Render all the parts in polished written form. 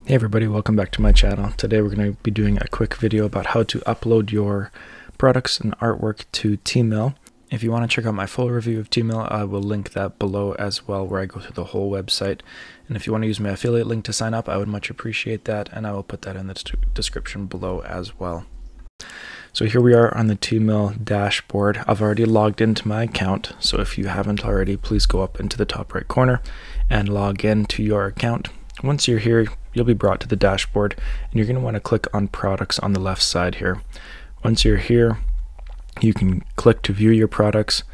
Hey everybody, welcome back to my channel. Today we're going to be doing a quick video about how to upload your products and artwork to Teemill. If you want to check out my full review of Teemill, I will link that below as well, where I go through the whole website. And if you want to use my affiliate link to sign up, I would much appreciate that, and I will put that in the description below as well. So here we are on the Teemill dashboard. I've already logged into my account, so if you haven't already, please go up into the top right corner and log in to your account. Once you're here, you'll be brought to the dashboard, and you're going to want to click on products on the left side here. Once you're here, you can click to view your products.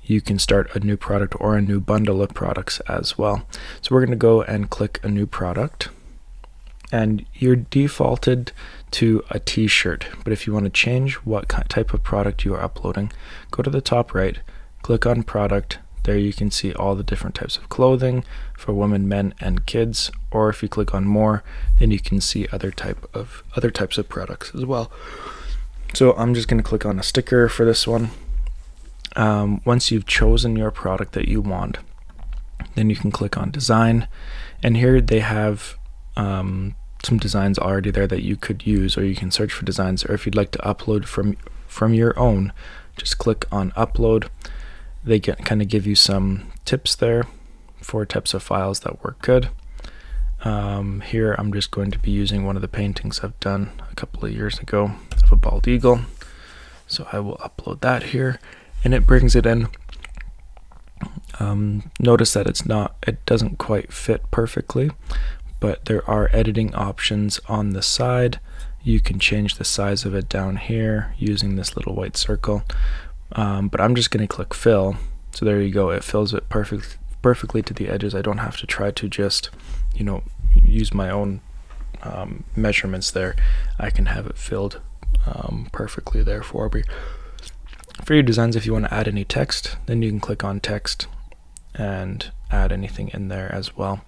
You can start a new product or a new bundle of products as well. So we're going to go and click a new product, and you're defaulted to a t-shirt, but if you want to change what type of product you are uploading, go to the top right, click on product. There you can see all the different types of clothing for women, men, and kids. Or if you click on more, then you can see other types of products as well. So I'm just going to click on a sticker for this one. Once you've chosen your product that you want, then you can click on design, and here they have some designs already there that you could use, or you can search for designs, or if you'd like to upload from your own, just click on upload. They kind of give you some tips there for types of files that work good. Here I'm just going to be using one of the paintings I've done a couple of years ago of a bald eagle. So I will upload that here, and it brings it in. Notice that it doesn't quite fit perfectly, but there are editing options on the side. You can change the size of it down here using this little white circle. But I'm just going to click fill. So there you go, it fills it perfectly to the edges. I don't have to try to just, use my own measurements there. I can have it filled perfectly there for me. For your designs, if you want to add any text, then you can click on text and add anything in there as well.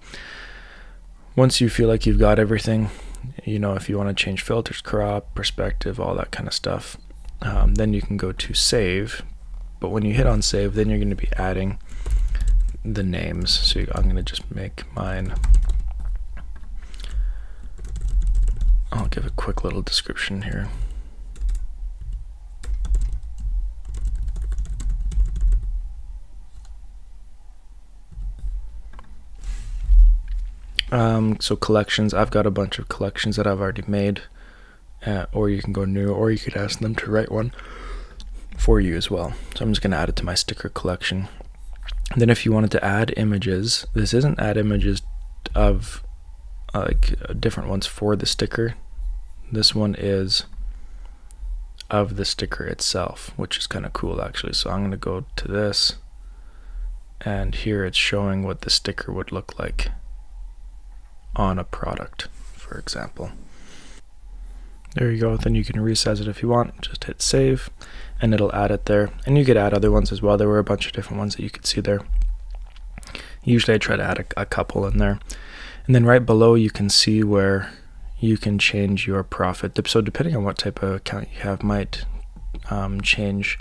Once you feel like you've got everything, if you want to change filters, crop, perspective, all that kind of stuff, then you can go to save. But when you hit on save, then you're going to be adding the names. So I'm going to just make mine. I'll give a quick little description here. So collections, I've got a bunch of collections that I've already made. Or you can go new, or you could ask them to write one for you as well. So I'm just going to add it to my sticker collection. And then if you wanted to add images, this isn't add images of different ones for the sticker. This one is of the sticker itself, which is kind of cool actually. So I'm going to go to this, and here it's showing what the sticker would look like on a product, for example. There you go. Then you can resize it if you want. Just hit save, and it'll add it there. And you could add other ones as well. There were a bunch of different ones that you could see there. Usually I try to add a couple in there. And then right below you can see where you can change your profit. So depending on what type of account you have, might change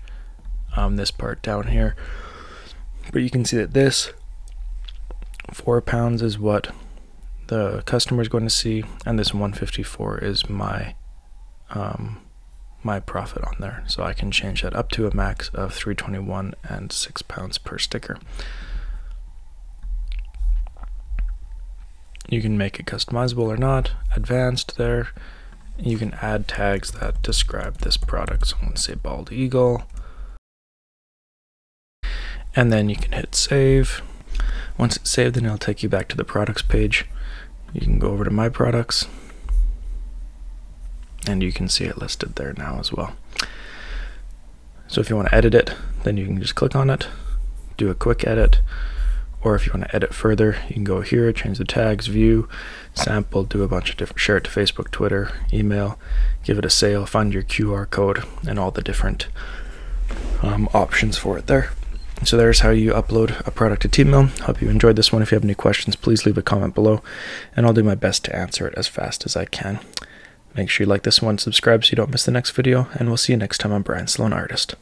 this part down here. But you can see that this £4 is what the customer is going to see, and this 154 is my profit on there. So I can change that up to a max of 321 and £6 per sticker. You can make it customizable or not, advanced there. You can add tags that describe this product. So I'm going to say bald eagle, and then you can hit save. Once it's saved, then it'll take you back to the products page. You can go over to my products, and you can see it listed there now as well. So if you want to edit it, then you can just click on it, do a quick edit, or if you want to edit further, you can go here, change the tags, view, sample, do a bunch of different, share it to Facebook, Twitter, email, give it a sale, find your QR code, and all the different options for it there. So there's how you upload a product to Teemill. Hope you enjoyed this one. If you have any questions, please leave a comment below, and I'll do my best to answer it as fast as I can. Make sure you like this one, subscribe so you don't miss the next video, and we'll see you next time on Brian Sloan Artist.